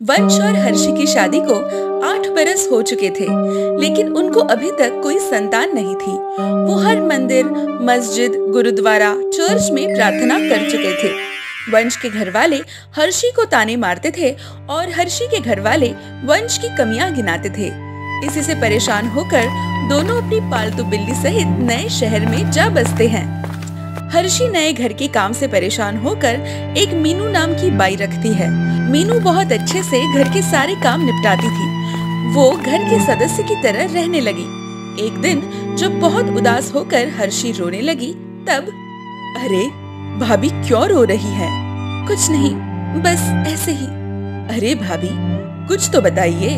वंश और हर्षी की शादी को 8 बरस हो चुके थे, लेकिन उनको अभी तक कोई संतान नहीं थी। वो हर मंदिर, मस्जिद, गुरुद्वारा, चर्च में प्रार्थना कर चुके थे। वंश के घर वाले हर्षी को ताने मारते थे और हर्षी के घर वाले वंश की कमियां गिनाते थे। इसी से परेशान होकर दोनों अपनी पालतू बिल्ली सहित नए शहर में जा बसते हैं। हर्षी नए घर के काम से परेशान होकर एक मीनू नाम की बाई रखती है। मीनू बहुत अच्छे से घर के सारे काम निपटाती थी। वो घर के सदस्य की तरह रहने लगी। एक दिन जब बहुत उदास होकर हर्षी रोने लगी, तब अरे भाभी क्यों रो रही है? कुछ नहीं, बस ऐसे ही। अरे भाभी कुछ तो बताइए।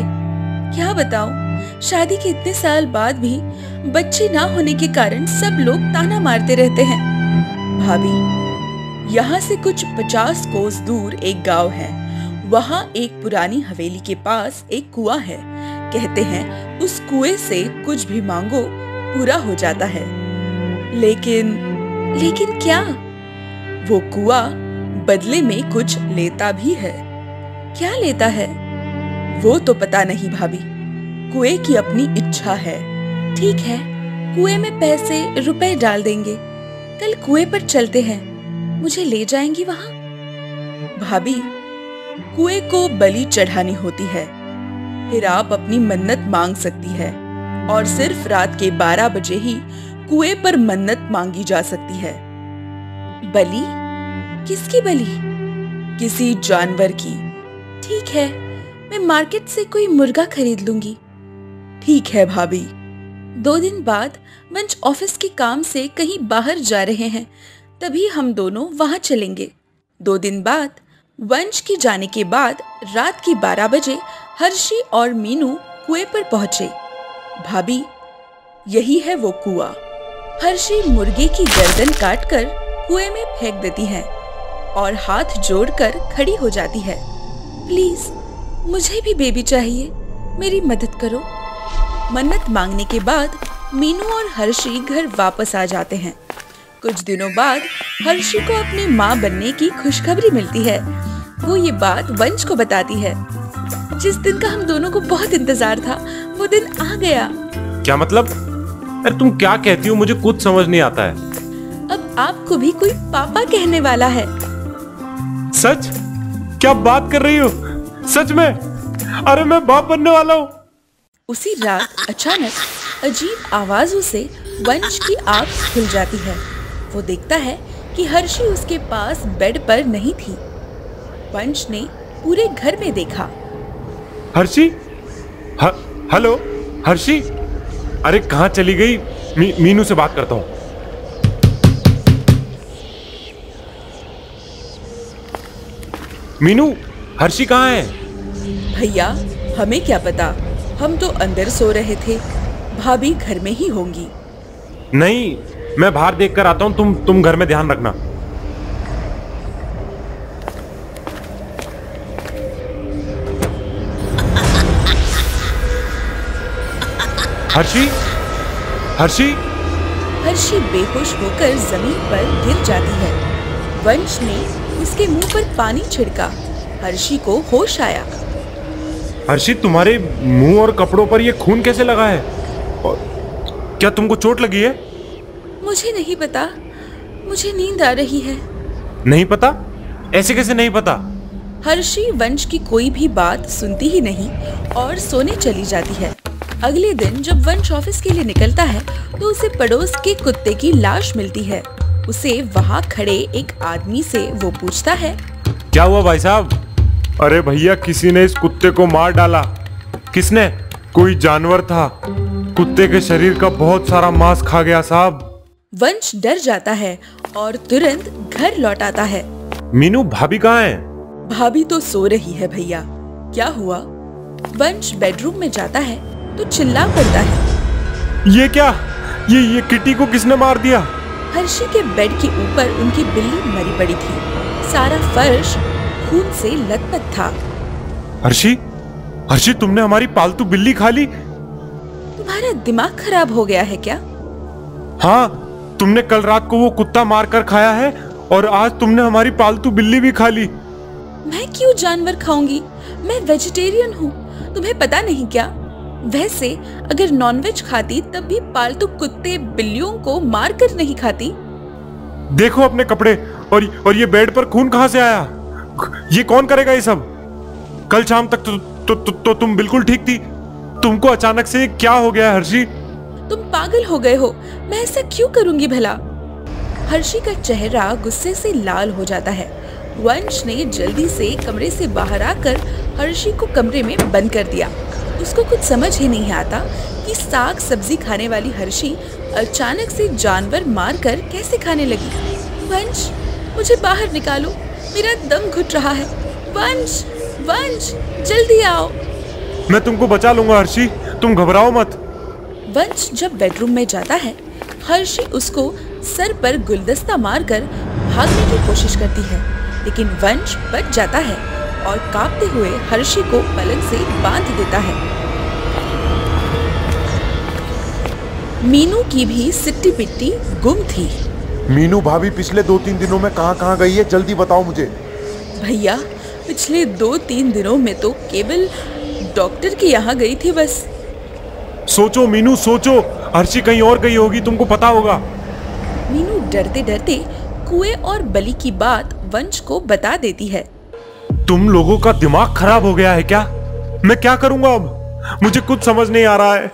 क्या बताऊं? शादी के इतने साल बाद भी बच्चे ना होने के कारण सब लोग ताना मारते रहते हैं। भाभी, यहाँ से कुछ 50 कोस दूर एक गांव है। वहाँ एक पुरानी हवेली के पास एक कुआं है। कहते हैं उस कुएं से कुछ भी मांगो पूरा हो जाता है। लेकिन क्या? वो कुआं बदले में कुछ लेता भी है। क्या लेता है? वो तो पता नहीं भाभी। कुएं की अपनी इच्छा है। ठीक है, कुएं में पैसे रुपए डाल देंगे। कल कुएं पर चलते हैं, मुझे ले जाएंगी वहां? भाभी, कुएं को बलि चढ़ानी होती है, फिर आप अपनी मन्नत मांग सकती है। और सिर्फ रात के 12 बजे ही कुएं पर मन्नत मांगी जा सकती है। बलि? किसकी बलि? किसी जानवर की। ठीक है, मैं मार्केट से कोई मुर्गा खरीद लूंगी। ठीक है भाभी। 2 दिन बाद वंश ऑफिस के काम से कहीं बाहर जा रहे हैं, तभी हम दोनों वहां चलेंगे। 2 दिन बाद वंश के जाने के बाद रात के 12 बजे हर्षी और मीनू कुएं पर पहुंचे। भाभी, यही है वो कुआं। हर्षी मुर्गे की गर्दन काटकर कुएं में फेंक देती है और हाथ जोड़कर खड़ी हो जाती है। प्लीज, मुझे भी बेबी चाहिए, मेरी मदद करो। मन्नत मांगने के बाद मीनू और हर्षी घर वापस आ जाते हैं। कुछ दिनों बाद हर्षी को अपनी माँ बनने की खुशखबरी मिलती है। वो ये बात वंश को बताती है। जिस दिन का हम दोनों को बहुत इंतजार था, वो दिन आ गया। क्या मतलब? अरे तुम क्या कहती हो? मुझे कुछ समझ नहीं आता है। अब आपको भी कोई पापा कहने वाला है। सच? क्या बात कर रही हो? सच में? अरे मैं बाप बनने वाला हूँ। उसी रात अचानक अजीब आवाजों से वंश की आंख खुल जाती है। वो देखता है कि हर्षी उसके पास बेड पर नहीं थी। वंश ने पूरे घर में देखा। हर्षी? हेलो हर्षी? अरे कहाँ चली गई? मीनू से बात करता हूँ। मीनू, हर्षी कहाँ है? भैया, हमें क्या पता, हम तो अंदर सो रहे थे। भाभी घर में ही होंगी। नहीं, मैं बाहर देख कर आता हूँ। तुम घर में ध्यान रखना। हर्षी? हर्षी? हर्षी बेहोश होकर जमीन पर गिर जाती है। वंश ने उसके मुंह पर पानी छिड़का। हर्षी को होश आया। हर्षी, तुम्हारे मुंह और कपड़ों पर ये खून कैसे लगा है? और क्या तुमको चोट लगी है? मुझे नहीं पता, मुझे नींद आ रही है। नहीं पता? ऐसे कैसे नहीं पता? हर्षी वंश की कोई भी बात सुनती ही नहीं और सोने चली जाती है। अगले दिन जब वंश ऑफिस के लिए निकलता है, तो उसे पड़ोस के कुत्ते की लाश मिलती है। उसे वहाँ खड़े एक आदमी से वो पूछता है, क्या हुआ भाई साहब? अरे भैया, किसी ने इस कुत्ते को मार डाला। किसने? कोई जानवर था। कुत्ते के शरीर का बहुत सारा मांस खा गया साहब। वंश डर जाता है और तुरंत घर लौट आता है। मीनू, भाभी कहाँ है? भाभी तो सो रही है भैया। क्या हुआ? वंश बेडरूम में जाता है तो चिल्ला पड़ता है, ये क्या? ये किटी को किसने मार दिया? हर्षी के बेड के ऊपर उनकी बिल्ली मरी पड़ी थी। सारा फर्श खून से लथपथ था। हर्षी? हर्षी, तुमने हमारी पालतू बिल्ली खा ली? तुम्हारा दिमाग खराब हो गया है क्या? हाँ, तुमने कल रात को वो कुत्ता मार कर खाया है और आज तुमने हमारी पालतू बिल्ली भी खा ली। मैं क्यों जानवर खाऊंगी? मैं वेजिटेरियन हूँ, तुम्हें पता नहीं क्या? वैसे अगर नॉनवेज खाती तब भी पालतू कुत्ते बिल्लियों को मार कर नहीं खाती। देखो अपने कपड़े और ये बेड पर खून कहाँ से आया? ये कौन करेगा ये सब? कल शाम तक तो तुम बिल्कुल ठीक थी। तुमको अचानक से क्या हो गया हर्षी? तुम पागल हो गए हो। मैं ऐसा क्यों करूंगी भला? हर्षी का चेहरा गुस्से से लाल हो जाता है। वंश ने जल्दी से कमरे से बाहर आकर हर्षी को कमरे में बंद कर दिया। उसको कुछ समझ ही नहीं आता कि साग सब्जी खाने वाली हर्षी अचानक से जानवर मार कर कैसे खाने लगी। वंश, मुझे बाहर निकालो, मेरा दम घुट रहा है। वंश, वंश, जल्दी आओ। मैं तुमको बचा लूंगा हर्षी, तुम घबराओ मत। वंश जब बेडरूम में जाता है, हर्षी उसको सर पर गुलदस्ता मारकर भागने की कोशिश करती है, लेकिन वंश बच जाता है और कांपते हुए हर्षी को पलंग से बांध देता है। मीनू की भी सिट्टी पिट्टी गुम थी। मीनू भाभी पिछले 2-3 दिनों में कहाँ गई है, जल्दी बताओ मुझे। भैया, पिछले 2-3 दिनों में तो केवल डॉक्टर के यहाँ गई थी बस। सोचो मीनू, सोचो, हर्षी कहीं और गई होगी, तुमको पता होगा। मीनू डरते डरते कुएं और बलि की बात वंश को बता देती है। तुम लोगों का दिमाग खराब हो गया है क्या? मैं क्या करूंगा अब? मुझे कुछ समझ नहीं आ रहा है।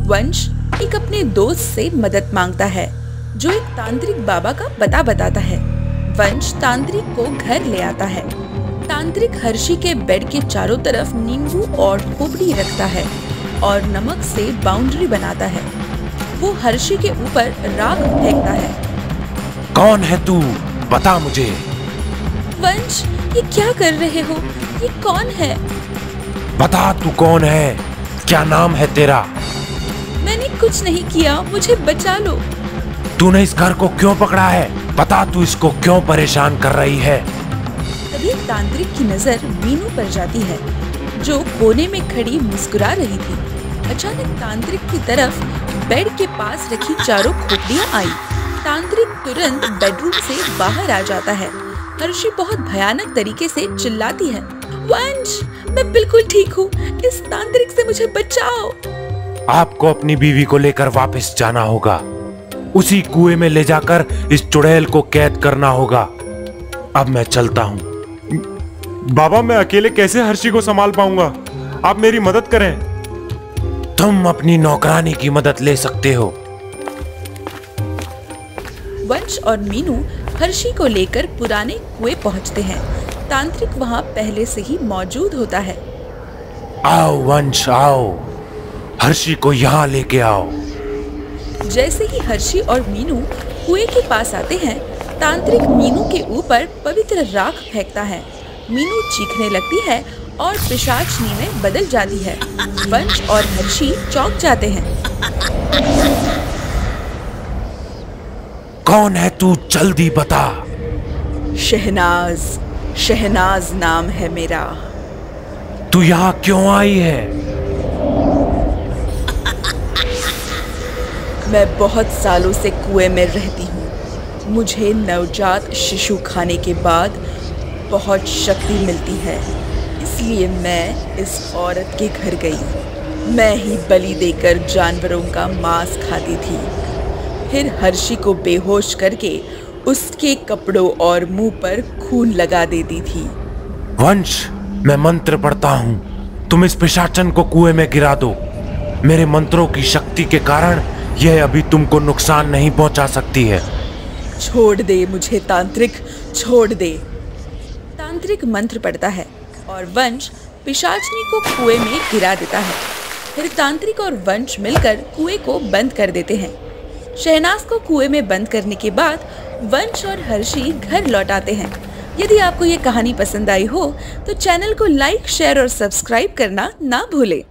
वंश एक अपने दोस्त से मदद मांगता है, जो एक तांत्रिक बाबा का पता बताता है। वंश तांत्रिक को घर ले आता है। तांत्रिक हर्षी के बेड के चारों तरफ नींबू और खोपड़ी रखता है और नमक से बाउंड्री बनाता है। वो हर्षी के ऊपर राख फेंकता है। कौन है तू? बता मुझे। वंश, ये क्या कर रहे हो? ये कौन है? बता तू कौन है? क्या नाम है तेरा? मैंने कुछ नहीं किया, मुझे बचा लो। तूने इस घर को क्यों पकड़ा है? बता तू इसको क्यों परेशान कर रही है? तभी तांत्रिक की नजर मीनू पर जाती है, जो कोने में खड़ी मुस्कुरा रही थी। अचानक तांत्रिक की तरफ बेड के पास रखी चारों खोपड़ियां आई। तांत्रिक तुरंत बेडरूम से बाहर आ जाता है। हर्षी बहुत भयानक तरीके से चिल्लाती है, वंश, मैं बिल्कुल ठीक हूँ, इस तांत्रिक से मुझे बचाओ। आपको अपनी बीवी को लेकर वापस जाना होगा। उसी कुएं में ले जाकर इस चुड़ैल को कैद करना होगा। अब मैं चलता हूँ। बाबा, मैं अकेले कैसे हर्षी को संभाल पाऊंगा? आप मेरी मदद करें। तुम अपनी नौकरानी की मदद ले सकते हो। वंश और मीनू हर्षी को लेकर पुराने कुएं पहुंचते हैं। तांत्रिक वहां पहले से ही मौजूद होता है। आओ वंश, आओ, हर्षी को यहाँ लेके आओ। जैसे ही हर्षी और मीनू कुएं के पास आते हैं, तांत्रिक मीनू के ऊपर पवित्र राख फेंकता है। मीनू चीखने लगती है और पिशाचनी में बदल जाती है। वंश और हर्षी चौंक जाते हैं। कौन है तू? जल्दी बता। शहनाज, शहनाज नाम है मेरा। तू यहाँ क्यों आई है? मैं बहुत सालों से कुएं में रहती हूँ। मुझे नवजात शिशु खाने के बाद बहुत शक्ति मिलती है, इसलिए मैं इस औरत के घर गई। मैं ही बलि देकर जानवरों का मांस खाती थी, फिर हर्षी को बेहोश करके उसके कपड़ों और मुंह पर खून लगा देती थी। वंश, मैं मंत्र पढ़ता हूँ, तुम इस पिशाचन को कुएं में गिरा दो। मेरे मंत्रों की शक्ति के कारण यह अभी तुमको नुकसान नहीं पहुंचा सकती है। छोड़ दे मुझे तांत्रिक, छोड़ दे। तांत्रिक मंत्र पढ़ता है और वंश पिशाचनी को कुएं में गिरा देता है। फिर तांत्रिक और वंश मिलकर कुएं को बंद कर देते हैं। शहनाज को कुएं में बंद करने के बाद वंश और हर्षी घर लौट आते हैं। यदि आपको ये कहानी पसंद आई हो तो चैनल को लाइक, शेयर और सब्सक्राइब करना ना भूलें।